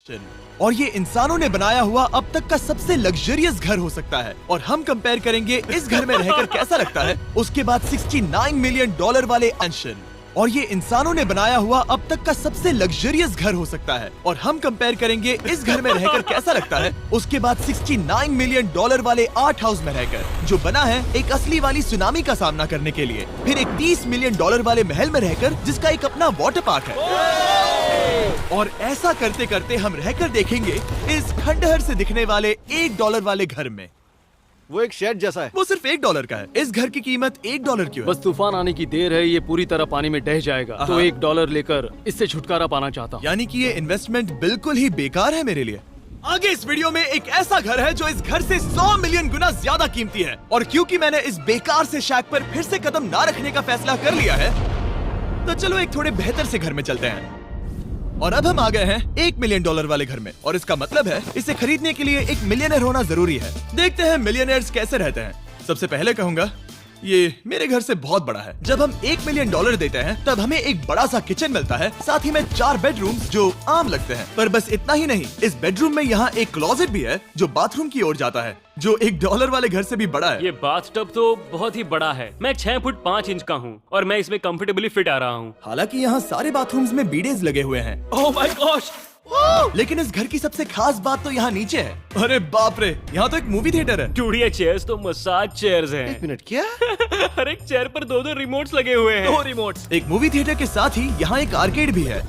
और ये इंसानों ने बनाया हुआ अब तक का सबसे लग्जरियस घर हो सकता है। और हम कंपेयर करेंगे इस घर में रहकर कैसा लगता है उसके बाद $69 मिलियन वाले मैंशन। और ये इंसानों ने बनाया हुआ अब तक का सबसे लग्जरियस घर हो सकता है। और हम कंपेयर करेंगे इस घर में रहकर कैसा लगता है उसके बाद $69 मिलियन वाले आर्ट हाउस में रहकर, जो बना है एक असली वाली सुनामी का सामना करने के लिए। फिर एक $30 मिलियन वाले महल में रहकर जिसका एक अपना वाटर पार्क है। और ऐसा करते करते हम रहकर देखेंगे इस खंडहर से दिखने वाले $1 वाले घर में। वो एक शेड जैसा है। वो सिर्फ $1 का है। इस घर की कीमत $1 क्यों है? बस तूफान आने की देर है, ये पूरी तरह पानी में ढह जाएगा, तो $1 लेकर इससे छुटकारा पाना चाहता हूँ। यानी कि ये इन्वेस्टमेंट बिल्कुल ही बेकार है मेरे लिए। आगे इस वीडियो में एक ऐसा घर है जो इस घर से 100 मिलियन गुना ज्यादा कीमती है। और क्योंकि मैंने इस बेकार से शैक पर फिर से कदम ना रखने का फैसला कर लिया है, तो चलो एक थोड़े बेहतर से घर में चलते हैं। और अब हम आ गए हैं $1 मिलियन वाले घर में। और इसका मतलब है इसे खरीदने के लिए एक मिलियनर होना जरूरी है। देखते हैं मिलियनर्स कैसे रहते हैं। सबसे पहले कहूंगा ये मेरे घर से बहुत बड़ा है। जब हम $1 मिलियन देते हैं तब हमें एक बड़ा सा किचन मिलता है, साथ ही में 4 बेडरूम्स जो आम लगते हैं। पर बस इतना ही नहीं, इस बेडरूम में यहाँ एक क्लोजेट भी है जो बाथरूम की ओर जाता है, जो $1 वाले घर से भी बड़ा है। ये बाथटब तो बहुत ही बड़ा है। मैं 6 फुट 5 इंच का हूँ और मैं इसमें कंफर्टेबली फिट आ रहा हूँ। हालांकि यहाँ सारे बाथरूम्स में बीडेज लगे हुए हैं। Oh my gosh! लेकिन इस घर की सबसे खास बात तो यहाँ नीचे है। अरे बाप रे, यहाँ तो एक मूवी थिएटर है। टूडिया चेयर्स तो मसाज चेयर्स हैं। 1 मिनट, क्या? हर एक चेयर पर 2-2 रिमोट्स लगे हुए हैं। 2 रिमोट्स। एक मूवी थिएटर के साथ ही यहाँ एक आर्केड भी है।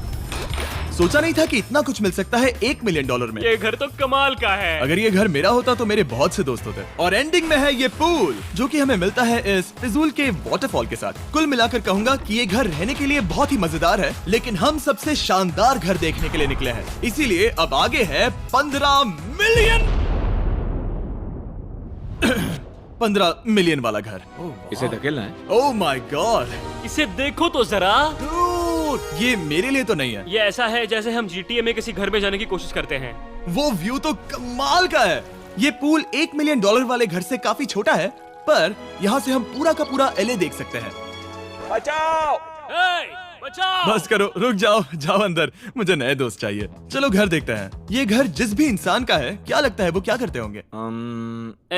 सोचा नहीं था कि इतना कुछ मिल सकता है $1 मिलियन में। ये घर तो कमाल का है। अगर ये घर मेरा होता तो मेरे बहुत से दोस्त होते। और एंडिंग में है ये पूल, जो कि हमें मिलता है इस फिजूल के वाटरफॉल के साथ। कुल मिलाकर कहूंगा कि ये घर रहने के लिए बहुत ही मजेदार है, लेकिन हम सबसे शानदार घर देखने के लिए निकले हैं। इसीलिए अब आगे है 15 मिलियन वाला घर। इसे धकेलना है। ओह माय गॉड, इसे देखो तो जरा। ये मेरे लिए तो नहीं है। ये ऐसा है जैसे हम GTA में किसी घर में जाने की कोशिश करते हैं। वो व्यू तो कमाल का है। ये पूल $1 मिलियन वाले घर से काफी छोटा है, पर यहाँ से हम पूरा का पूरा LA देख सकते हैं। बचाओ! बचाओ! बस करो, रुक जाओ, जाओ अंदर, मुझे नए दोस्त चाहिए। चलो घर देखते हैं। ये घर जिस भी इंसान का है, क्या लगता है वो क्या करते होंगे?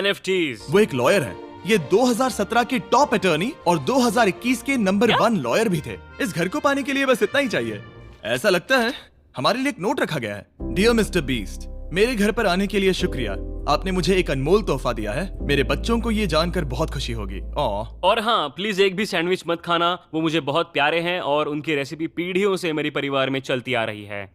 NFTs। वो एक लॉयर है। ये 2017 के टॉप अटर्नी और 2021 के नंबर 1 लॉयर भी थे। इस घर को पाने के लिए बस इतना ही चाहिए। ऐसा लगता है हमारे लिए एक नोट रखा गया है। डियर मिस्टर बीस्ट, मेरे घर पर आने के लिए शुक्रिया। आपने मुझे एक अनमोल तोहफा दिया है। मेरे बच्चों को ये जानकर बहुत खुशी होगी। और हाँ, प्लीज एक भी सैंडविच मत खाना। वो मुझे बहुत प्यारे हैं और उनकी रेसिपी पीढ़ियों से मेरे परिवार में चलती आ रही है।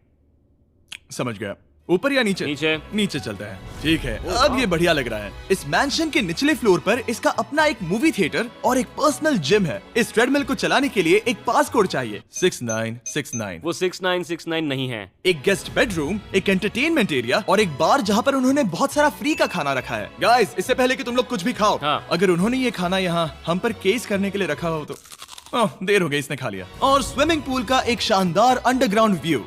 समझ गया। ऊपर या नीचे? नीचे। नीचे चलता है। ठीक है, अब ये बढ़िया लग रहा है। इस मैंशन के निचले फ्लोर पर इसका अपना एक मूवी थिएटर और एक पर्सनल जिम है। इस ट्रेडमिल को चलाने के लिए एक पास कोड चाहिए, 6969। वो 6969 नहीं है। एक गेस्ट बेडरूम, एक एंटरटेनमेंट एरिया और एक बार जहाँ पर उन्होंने बहुत सारा फ्री का खाना रखा है। गाइस, इससे पहले कि तुम लोग कुछ भी खाओ, हाँ। अगर उन्होंने ये खाना यहाँ हम पर केस करने के लिए रखा हो तो देर हो गई, इसने खा लिया। और स्विमिंग पूल का एक शानदार अंडरग्राउंड व्यू।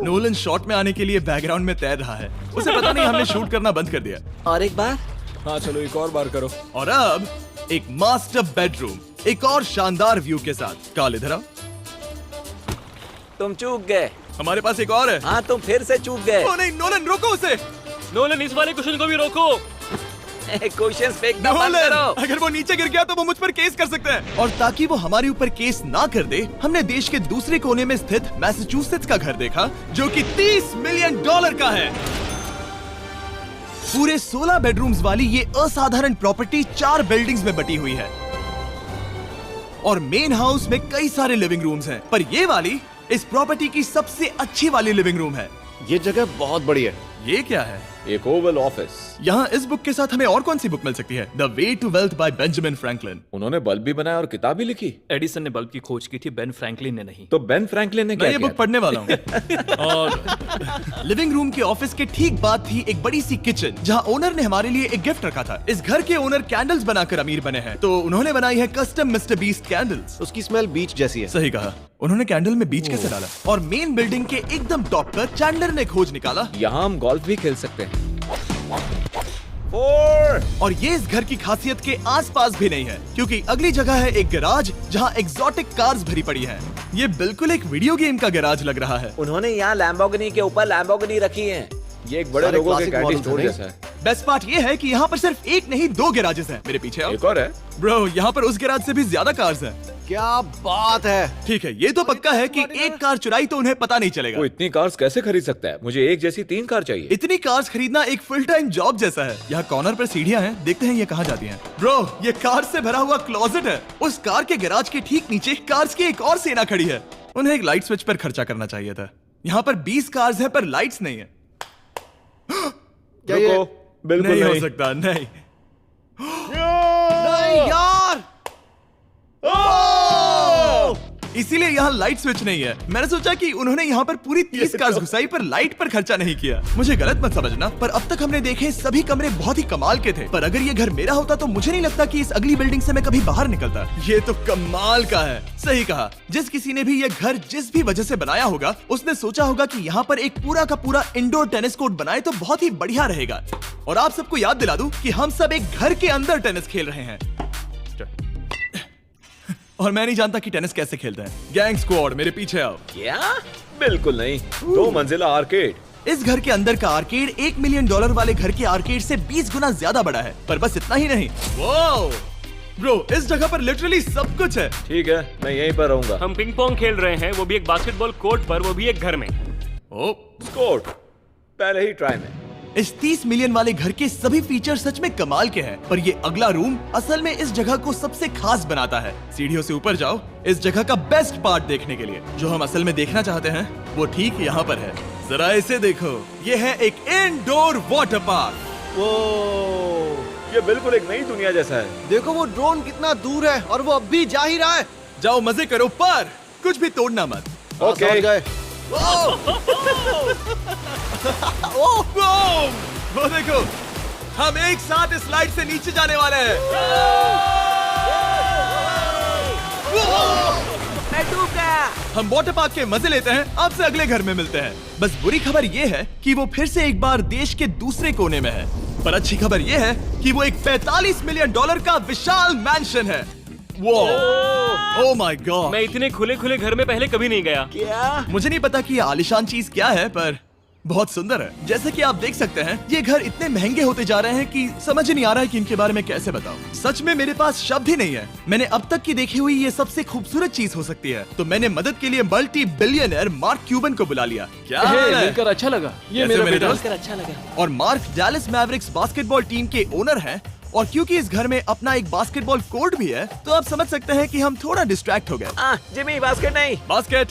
नोलन शॉट में आने के लिए बैकग्राउंड में तैर रहा है। उसे पता नहीं हमने शूट करना बंद कर दिया। और एक बार? हाँ चलो, एक और बार करो। और अब एक मास्टर बेडरूम, एक और शानदार व्यू के साथ। काल इधर आओ। तुम चूक गए। हमारे पास एक और है। हाँ, तुम फिर से चूक गए। ओ नहीं, नोलन रोको उसे। नोलन, इस वाले क्वेश्चन को भी रोको। क्वेश्चन फेंकना बंद नोलन, करो। अगर वो नीचे गिर गया तो वो मुझ पर केस कर सकते हैं। और ताकि वो हमारे ऊपर केस ना कर दे, हमने देश के दूसरे कोने में स्थित मैसाचुसेट्स का घर देखा, जो कि $30 मिलियन का है। पूरे 16 बेडरूम्स वाली ये असाधारण प्रॉपर्टी 4 बिल्डिंग्स में बटी हुई है। और मेन हाउस में कई सारे लिविंग रूम्स हैं, पर ये वाली इस प्रॉपर्टी की सबसे अच्छी वाली लिविंग रूम है। ये जगह बहुत बड़ी है। ये क्या है? एक ओवल ऑफिस। यहाँ इस बुक के साथ हमें और कौन सी बुक मिल सकती है? The way to wealth by Benjamin Franklin. उन्होंने बल्ब भी बनाया और किताब भी लिखी। एडिसन ने बल्ब की खोज की थी, बेन फ्रैंकलिन ने नहीं। तो बेन फ्रैंकलिन ने मैं क्या ये किया बुक पढ़ने वाला हूँ। और लिविंग रूम के ऑफिस के ठीक बाद थी एक बड़ी सी किचन, जहाँ ओनर ने हमारे लिए एक गिफ्ट रखा था। इस घर के ओनर कैंडल्स बनाकर अमीर बने हैं, तो उन्होंने बनाई है कस्टम मिस्टर बीस्ट कैंडल्स। उसकी स्मेल बीच जैसी है। सही कहा। उन्होंने कैंडल में बीच कैसे डाला? और मेन बिल्डिंग के एकदम टॉप पर चैंडलर ने खोज निकाला, यहाँ हम गोल्फ भी खेल सकते हैं। 4। और ये इस घर की खासियत के आसपास भी नहीं है, क्योंकि अगली जगह है एक गैराज जहाँ एग्जॉटिक कार्स भरी पड़ी हैं। ये बिल्कुल एक वीडियो गेम का गैराज लग रहा है। उन्होंने यहाँ लैम्बोर्गिनी के ऊपर लैम्बोर्गिनी रखी है। ये एक बड़े सारे लोगों के classic कैंडी models स्टोर हैं। जैसा है। बेस्ट पार्ट ये है कि यहाँ पर सिर्फ एक नहीं 2 गैराजेस हैं। मेरे पीछे आओ। एक और है। ब्रो, यहाँ पर उस गैराज से भी ज्यादा कार्स हैं। क्या बात है। ठीक है, ये तो पक्का है कि एक कार चुराई तो उन्हें पता नहीं चलेगा। वो इतनी कार्स कैसे खरीद सकता है? मुझे एक जैसी 3 कार चाहिए। इतनी कार्स खरीदना एक फुल टाइम जॉब जैसा है। यहाँ कॉर्नर पर सीढ़ियाँ हैं, देखते हैं ये कहाँ जाती हैं। ब्रो, ये कार से भरा हुआ क्लोजेट है। उस कार के गैराज के ठीक नीचे कार्स की एक और सेना खड़ी है। उन्हें एक लाइट स्विच पर खर्चा करना चाहिए था। यहाँ पर 20 कार्स है पर लाइट्स नहीं है। क्या ये रुको, बिल्कुल नहीं हो नहीं। सकता, नहीं। नहीं यार। इसीलिए यहाँ लाइट स्विच नहीं है। मैंने सोचा कि उन्होंने यहाँ पर पूरी 30 कार्स घुसाई पर लाइट पर खर्चा नहीं किया। मुझे गलत मत समझना, पर अब तक हमने देखे सभी कमरे बहुत ही कमाल के थे। पर अगर ये घर मेरा होता तो मुझे नहीं लगता कि इस अगली बिल्डिंग से मैं कभी बाहर निकलता। ये तो कमाल का है। सही कहा। जिस किसी ने भी ये घर जिस भी वजह से बनाया होगा, उसने सोचा होगा कि यहाँ पर एक पूरा का पूरा इंडोर टेनिस कोर्ट बनाए तो बहुत ही बढ़िया रहेगा। और आप सबको याद दिला दूं कि हम सब एक घर के अंदर टेनिस खेल रहे हैं। और मैं नहीं जानता कि टेनिस कैसे खेलते हैं। गैंग स्क्वाड, मेरे पीछे आओ। क्या? बिल्कुल नहीं। 2 मंजिला आर्केड। इस घर के अंदर का आर्केड $1 मिलियन वाले घर के आर्केड से 20 गुना ज्यादा बड़ा है। पर बस इतना ही नहीं। वाओ! ब्रो, इस जगह पर लिटरली सब कुछ है। ठीक है, मैं यहीं पर रहूंगा। हम पिंग पोंग खेल रहे हैं, वो भी एक बास्केटबॉल कोर्ट पर, वो भी एक घर में। ओ, स्कोट पहले ही ट्राई में। इस 30 मिलियन वाले घर के सभी फीचर सच में कमाल के हैं। पर ये अगला रूम असल में इस जगह को सबसे खास बनाता है। सीढ़ियों से ऊपर जाओ इस जगह का बेस्ट पार्ट देखने के लिए। जो हम असल में देखना चाहते हैं वो ठीक यहाँ पर है। जरा इसे देखो, ये है एक इंडोर वाटर पार्क। वो ये बिल्कुल एक नई दुनिया जैसा है। देखो वो ड्रोन कितना दूर है और वो अब भी जा ही रहा है। जाओ मजे करो, पर कुछ भी तोड़ना मत। ओके। समझ गए। वो देखो, हम एक साथ इस स्लाइड से नीचे जाने वाले हैं। मैं डूब गया। हम वाटर पार्क के मजे लेते हैं। आपसे अगले घर में मिलते हैं। बस बुरी खबर ये है कि वो फिर से एक बार देश के दूसरे कोने में है। पर अच्छी खबर ये है कि वो एक $45 मिलियन का विशाल मैंशन है। वो ओह माय गॉड। मैं इतने खुले खुले घर में पहले कभी नहीं गया। क्या? मुझे नहीं पता कि ये आलिशान चीज क्या है, पर बहुत सुंदर है। जैसे कि आप देख सकते हैं, ये घर इतने महंगे होते जा रहे हैं कि समझ नहीं आ रहा है कि इनके बारे में कैसे बताऊं। सच में मेरे पास शब्द ही नहीं है। मैंने अब तक की देखी हुई ये सबसे खूबसूरत चीज हो सकती है। तो मैंने मदद के लिए मल्टी बिलियनर मार्क क्यूबन को बुला लिया। क्या हे, हाल है? मिलकर अच्छा लगा। ये कैसे मेरा मेरे बेटा। दोस्त? अच्छा लगा। और mark Dallas Mavericks basketball team के ओनर हैं। और क्योंकि इस घर में अपना एक बास्केटबॉल कोर्ट भी है, तो आप समझ सकते हैं कि हम थोड़ा डिस्ट्रैक्ट हो गए। जिमी, बास्केट नहीं। बास्केट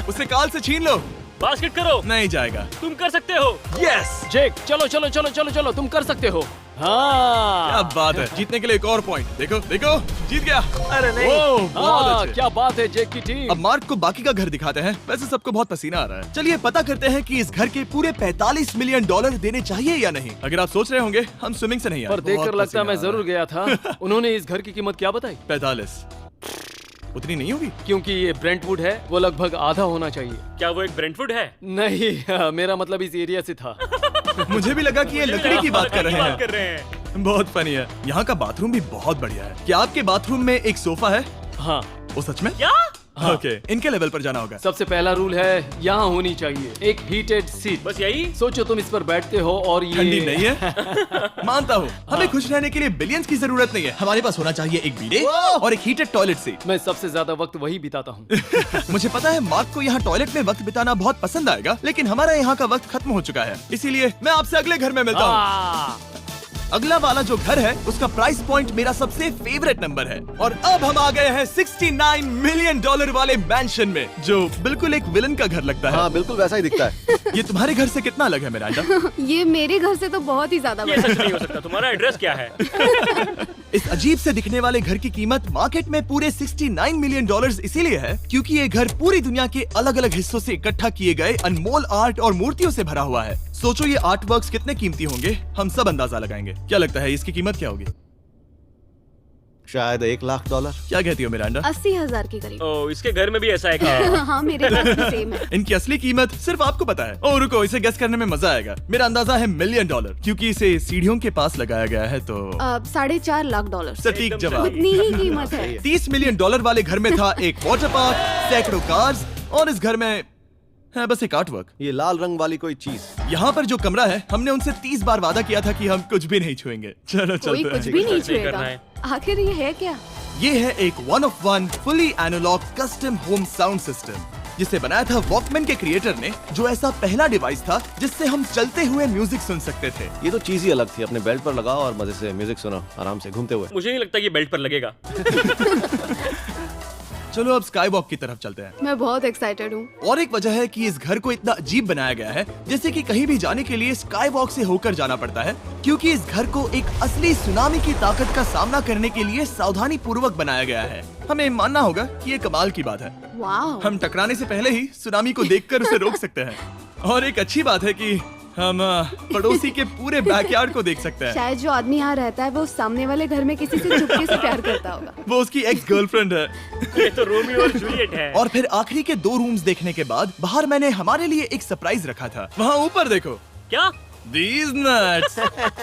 उसे काल से छीन लो। बास्केट करो, नहीं जाएगा। तुम कर सकते हो। यस, जेक, चलो चलो चलो चलो चलो, तुम कर सकते हो। हाँ क्या बात है। जीतने के लिए एक और पॉइंट। देखो देखो, जीत गया। अरे नहीं। ओह, बहुत हाँ, अच्छे। क्या बात है जेक की टीम। अब मार्क को बाकी का घर दिखाते हैं। वैसे सबको बहुत पसीना आ रहा है। चलिए पता करते हैं कि इस घर के पूरे $45 मिलियन देने चाहिए या नहीं। अगर आप सोच रहे होंगे हम स्विमिंग से नहीं आए, पर देखकर बहुत लगता है मैं पसीना आ जरूर गया था। उन्होंने इस घर की कीमत क्या बताई? 45 उतनी नहीं होगी। क्योंकि ये ब्रेंटवुड है, वो लगभग आधा होना चाहिए। क्या वो एक ब्रेंटवुड है? नहीं, मेरा मतलब इस एरिया से था। मुझे भी लगा कि ये लकड़ी की बात कर रहे बात कर हैं। रहे हैं। बहुत फनी है। यहाँ का बाथरूम भी बहुत बढ़िया है। क्या आपके बाथरूम में एक सोफा है? हाँ, वो सच में? क्या? ओके, इनके लेवल पर जाना होगा। सबसे पहला रूल है यहाँ होनी चाहिए एक हीटेड सीट। बस यही? सोचो तुम इस पर बैठते हो और ये ठंडी नहीं है। मानता हूँ, हमें खुश रहने के लिए बिलियंस की जरूरत नहीं है। हमारे पास होना चाहिए एक बीडे और एक हीटेड टॉयलेट सीट। मैं सबसे ज्यादा वक्त वही बिताता हूँ। मुझे पता है मार्क को यहाँ टॉयलेट में वक्त बिताना बहुत पसंद आएगा, लेकिन हमारा यहाँ का वक्त खत्म हो चुका है। इसीलिए मैं आपसे अगले घर में मिलता हूँ। अगला वाला जो घर है उसका प्राइस पॉइंट मेरा सबसे फेवरेट नंबर है। और अब हम आ गए हैं $69 मिलियन वाले मैंशन में, जो बिल्कुल एक विलन का घर लगता है। हाँ बिल्कुल वैसा ही दिखता है। ये तुम्हारे घर से कितना अलग है मिरांडा? ये मेरे घर से तो बहुत ही ज्यादा ये बड़ा सच नहीं हो सकता। तुम्हारा एड्रेस क्या है? इस अजीब से दिखने वाले घर की कीमत मार्केट में पूरे $69 मिलियन इसीलिए है क्योंकि ये घर पूरी दुनिया के अलग अलग हिस्सों से इकट्ठा किए गए अनमोल आर्ट और मूर्तियों से भरा हुआ है। सोचो ये आर्ट वर्क्स कितने कीमती होंगे, हम सब अंदाजा लगाएंगे। क्या लगता है इसकी कीमत क्या होगी? शायद $1,00,000। क्या कहती हो मिरांडा? 80,000 के करीब। ओ, इसके घर में भी ऐसा है क्या? हाँ, मेरे पास भी सेम है। इनकी असली कीमत सिर्फ आपको पता है। ओ रुको, इसे गेस करने में मजा आएगा। मेरा अंदाजा है $1 मिलियन, क्योंकि इसे सीढ़ियों के पास लगाया गया है तो। $4.5 लाख। सटीक एकदम जवाब। उतनी ही कीमत है। $30 मिलियन वाले घर में था एक वाटर पार्क, सैकड़ों कार्स, और इस घर में है बस एक आर्ट वर्क। ये लाल रंग वाली कोई चीज। यहाँ पर जो कमरा है, हमने उनसे 30 बार वादा किया था कि हम कुछ भी नहीं छुएंगे। चलो कोई चलते कुछ हैं। भी नहीं नहीं करना छुएगा। है। आखिर ये है क्या? ये है एक 1 of 1 fully analog custom home sound system, जिसे बनाया था वॉकमैन के क्रिएटर ने, जो ऐसा पहला डिवाइस था जिससे हम चलते हुए म्यूजिक सुन सकते थे। ये तो चीज ही अलग थी। अपने बेल्ट पर लगाओ और मजे से म्यूजिक सुनो, आराम से घूमते हुए। मुझे नहीं लगता ये बेल्ट पर लगेगा। चलो अब स्काई वॉक की तरफ चलते हैं। मैं बहुत एक्साइटेड हूँ। और एक वजह है कि इस घर को इतना अजीब बनाया गया है, जैसे कि कहीं भी जाने के लिए स्काई वॉक से होकर जाना पड़ता है, क्योंकि इस घर को एक असली सुनामी की ताकत का सामना करने के लिए सावधानी पूर्वक बनाया गया है। हमें मानना होगा कि ये कमाल की बात है। वाह। हम टकराने से पहले ही सुनामी को देखकर उसे रोक सकते हैं। और एक अच्छी बात है कि हम पड़ोसी के पूरे बैकयार्ड को देख सकते हैं। शायद जो आदमी यहाँ रहता है वो उस सामने वाले घर में किसी से चुपके से प्यार करता होगा। वो उसकी एक्स गर्लफ्रेंड है। ये तो रोमियो और जूलियट है। और फिर आखिरी के 2 रूम्स देखने के बाद बाहर मैंने हमारे लिए एक सरप्राइज रखा था। वहाँ ऊपर देखो। क्या? These nuts!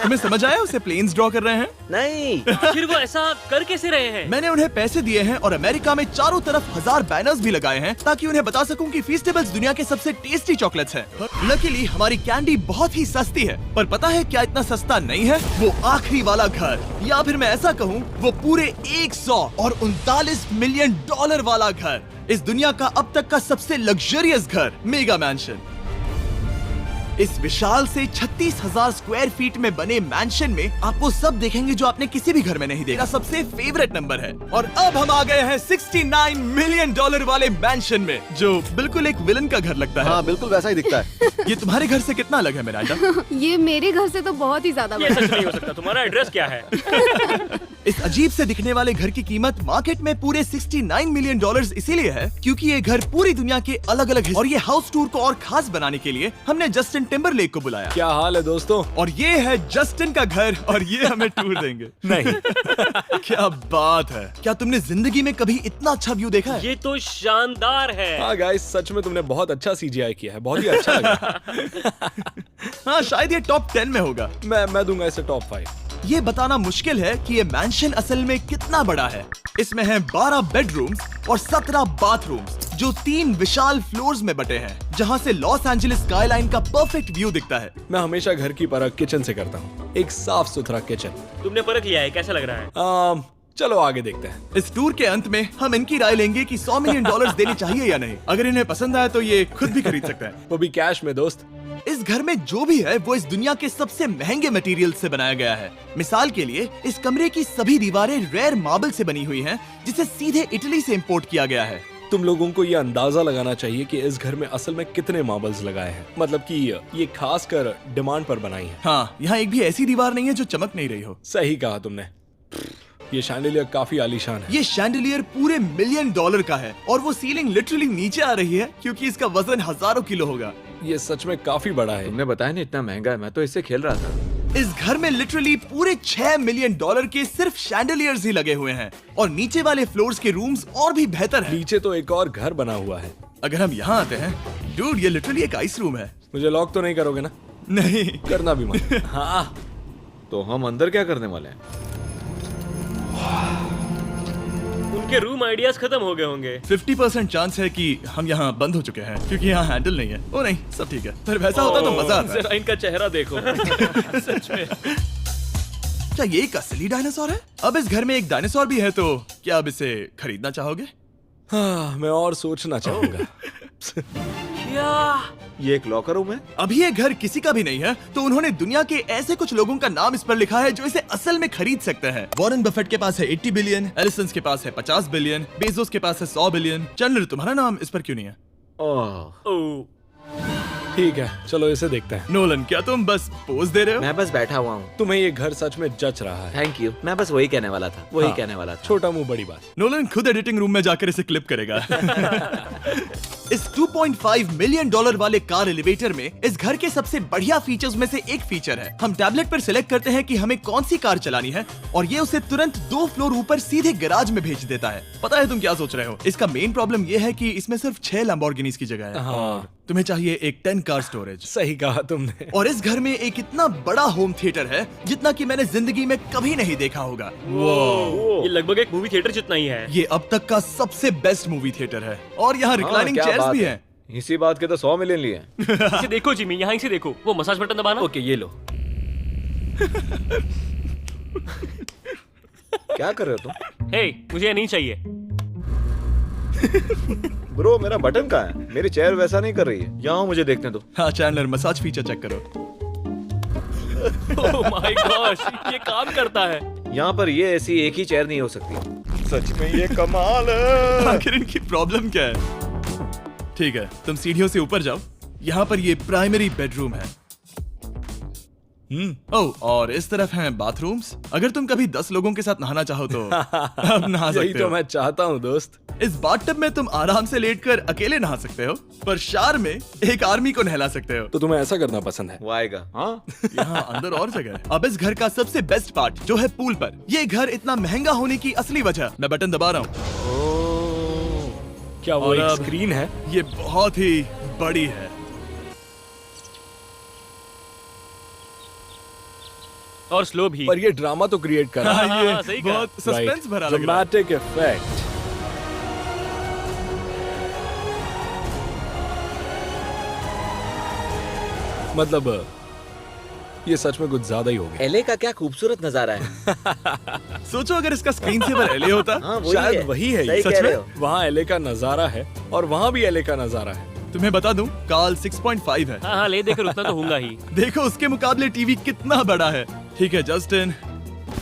तुम्हें समझ आया उसे प्लेन्स ड्रॉ कर रहे हैं? नहीं। आखिर वो ऐसा कर कैसे रहे हैं? मैंने उन्हें पैसे दिए हैं और अमेरिका में चारों तरफ 1000 बैनर्स भी लगाए हैं, ताकि उन्हें बता सकूं कि फीस्टेबल्स दुनिया के सबसे टेस्टी चॉकलेट्स हैं। लकीली हमारी कैंडी बहुत ही सस्ती है, पर पता है क्या इतना सस्ता नहीं है? वो आखिरी वाला घर, या फिर मैं ऐसा कहूँ वो पूरे 139 मिलियन डॉलर वाला घर। इस दुनिया का अब तक का सबसे लग्जरियस घर, मेगा मैंशन। इस विशाल से 36,000 स्क्वायर फीट में बने मैंशन में आप वो सब देखेंगे जो आपने किसी भी घर में नहीं देखा। सबसे फेवरेट नंबर है। और अब हम आ गए हैं $69 मिलियन वाले मैंशन में, जो बिल्कुल एक विलन का घर लगता है। हाँ, बिल्कुल वैसा ही दिखता है। ये तुम्हारे घर से कितना अलग है मिरांडा? ये मेरे घर से तो बहुत ही ज्यादा ये बड़ा सच नहीं हो सकता। तुम्हारा एड्रेस क्या है? इस अजीब से दिखने वाले घर की कीमत मार्केट में पूरे $69 मिलियन इसीलिए है क्योंकि ये घर पूरी दुनिया के अलग अलग है। और ये हाउस टूर को और खास बनाने के लिए हमने जस्टिन टिम्बरलेक को बुलाया। क्या हाल है दोस्तों? और ये है जस्टिन का घर और ये हमें टूर देंगे। नहीं। क्या बात है! क्या तुमने जिंदगी में कभी इतना अच्छा व्यू देखा है? ये तो शानदार है। हाँ गाइस, सच में तुमने बहुत अच्छा CGI किया है। बहुत ही अच्छा लगा। हाँ, शायद ये टॉप 10 में होगा। मैं दूंगा इसे टॉप 5। ये बताना मुश्किल है कि ये मैंशन असल में कितना बड़ा है। इसमें है 12 बेडरूम्स और 17 बाथरूम्स, जो 3 विशाल फ्लोर्स में बटे हैं, जहाँ से लॉस एंजलिस स्काईलाइन का परफेक्ट व्यू दिखता है। मैं हमेशा घर की परख किचन से करता हूँ। एक साफ सुथरा किचन। तुमने परख लिया है, कैसा लग रहा है? चलो आगे देखते हैं। इस टूर के अंत में हम इनकी राय लेंगे कि $100 मिलियन देने चाहिए या नहीं। अगर इन्हें पसंद आए तो ये खुद भी खरीद सकते हैं। वो भी कैश में दोस्त। इस घर में जो भी है वो इस दुनिया के सबसे महंगे मटेरियल से बनाया गया है। मिसाल के लिए इस कमरे की सभी दीवारें रेयर मार्बल से बनी हुई हैं, जिसे सीधे इटली से इंपोर्ट किया गया है। तुम लोगों को ये अंदाजा लगाना चाहिए कि इस घर में असल में कितने मार्बल्स लगाए हैं। मतलब कि ये खास कर डिमांड पर बनाई है। हाँ, यहाँ एक भी ऐसी दीवार नहीं है जो चमक नहीं रही हो। सही कहा तुमने। ये शैंडिलियर काफी आलीशान है। ये शैंडिलियर पूरे $1 मिलियन का है और वो सीलिंग लिटरली नीचे आ रही है क्योंकि इसका वजन हजारों किलो होगा। ये सच में काफी बड़ा है। तुमने बताया ना इतना महंगा है, मैं तो इससे खेल रहा था। इस घर में लिटरली पूरे $6 मिलियन के सिर्फ शैंडिलियर्स ही लगे हुए हैं और नीचे वाले फ्लोर्स के रूम्स और भी बेहतर हैं। नीचे तो एक और घर बना हुआ है। अगर हम यहाँ आते हैं, डूड, ये लिटरली एक आइस रूम है। मुझे लॉक तो नहीं करोगे ना? नहीं करना भी मत। हाँ, तो हम अंदर क्या करने वाले हैं? उनके रूम आइडियाज खत्म हो गए होंगे। 50% चांस है कि हम यहाँ बंद हो चुके हैं क्योंकि यहाँ हैंडल नहीं है। ओ नहीं, सब ठीक है। पर वैसा होता तो मजा आता। जरा इनका चेहरा देखो। सच में। क्या ये एक असली डायनासोर है? अब इस घर में एक डायनासोर भी है, तो क्या अब इसे खरीदना चाहोगे? हाँ, मैं और सोचना चाहूंगा। ये एक लॉकर रूम है? अभी ये घर किसी का भी नहीं है, तो उन्होंने दुनिया के ऐसे कुछ लोगों का नाम इस पर लिखा है जो इसे असल में खरीद सकते हैं। वॉरेन बफेट के पास है 80 बिलियन, एलिसन के पास है 50 बिलियन, बेजोस के पास है 100 बिलियन। चंद्र, तुम्हारा नाम इस पर क्यों नहीं है? ओह, ठीक है, चलो इसे देखते हैं। नोलन, क्या तुम बस पोज दे रहे हो? मैं बस बैठा हुआ हूँ। तुम्हें ये घर सच में जच रहा है। Thank you. मैं बस वही कहने वाला था। वही हाँ। कहने वाला था। छोटा मुंह बड़ी बात। नोलन खुद एडिटिंग रूम में जाकर इसे क्लिप करेगा। इस $2.5 मिलियन वाले कार एलिवेटर में इस घर के सबसे बढ़िया फीचर्स में से एक फीचर है। हम टैबलेट पर सिलेक्ट करते हैं कि हमें कौन सी कार चलानी है और ये उसे तुरंत 2 फ्लोर ऊपर सीधे गैराज में भेज देता है। पता है तुम क्या सोच रहे हो? इसका मेन प्रॉब्लम ये है कि इसमें सिर्फ 6 लैम्बोर्गिनीज की जगह है। हाँ। तुम्हें चाहिए एक 10 कार स्टोरेज। सही कहा तुमने। और इस घर में एक इतना बड़ा होम थिएटर है जितना कि मैंने जिंदगी में कभी नहीं देखा होगा। ये लगभग एक मूवी थिएटर जितना ही है। ये अब तक का सबसे बेस्ट मूवी थिएटर है और यहाँ रिक्लाइनिंग क्या चेयर्स बात भी है। हैं। इसी बात के तो 100 मिलियन लिए हैं। इसे देखो जिमी, यहाँ इसे देखो, वो मसाज बटन दबाना। ओके ये लो। क्या कर रहे हो तुम? हे, मुझे ये नहीं चाहिए। ब्रो मेरा बटन कहाँ है? मेरी चेयर वैसा नहीं कर रही है। यहाँ मुझे देखने दो। हाँ चैंडलर, मसाज फीचर चेक करो। ओह माय गॉश, ये काम करता है। यहाँ पर ये ऐसी एक ही चेयर नहीं हो सकती। सच में ये कमाल है। आखिर इनकी प्रॉब्लम क्या है? ठीक है, तुम सीढ़ियों से ऊपर जाओ। यहाँ पर ये प्राइमरी बेडरूम है। ओह, और इस तरफ हैं बाथरूम्स। अगर तुम कभी 10 लोगों के साथ नहाना चाहो तो अब नहा यही सकते तो हो। मैं चाहता हूँ दोस्त। इस बाथटब में तुम आराम से लेटकर अकेले नहा सकते हो, पर शार में एक आर्मी को नहला सकते हो। तो तुम्हें ऐसा करना पसंद है? वो आएगा। हाँ यहाँ अंदर और जगह है। अब इस घर का सबसे बेस्ट पार्ट जो है पूल पर। ये घर इतना महंगा होने की असली वजह, मैं बटन दबा रहा हूँ। क्या वो और एक अब- स्क्रीन है? ये बहुत ही बड़ी है। और स्लो भी। पर ये ड्रामा तो क्रिएट कर रहा है। हाँ, ये सही कहा। बहुत सस्पेंस भरा लग रहा है। Dramatic effect. मतलब ये सच में कुछ ज्यादा ही हो गया। एलए का क्या खूबसूरत नजारा है। सोचो अगर इसका स्क्रीन सेवर एलए होता। हाँ वही शायद है। वही है सही ये। कह सच रहे में? हो। वहाँ एलए का नजारा है और वहाँ भी एलए का नजारा है। तुम्हें बता दूं, काल 6.5 है। हाँ हाँ, ले देकर उतना तो होगा ही। देखो उसके मुकाबले टीवी कितना बड़ा है। ठीक है जस्टिन,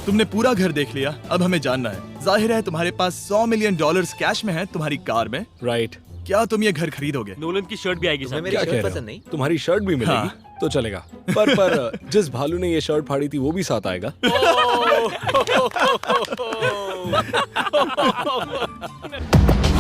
तुमने पूरा घर देख लिया। अब हमें जानना है, जाहिर है तुम्हारे पास $100 मिलियन कैश में है तुम्हारी कार में। राइट। क्या तुम ये घर खरीदोगे? नोलन की शर्ट भी आएगी तुम्हें साथ। मेरी क्या शर्ट कह रहे पसंद नहीं? हो? तुम्हारी शर्ट भी मिलेगी हाँ। तो चलेगा। पर जिस भालू ने ये शर्ट फाड़ी थी वो भी साथ आएगा। में।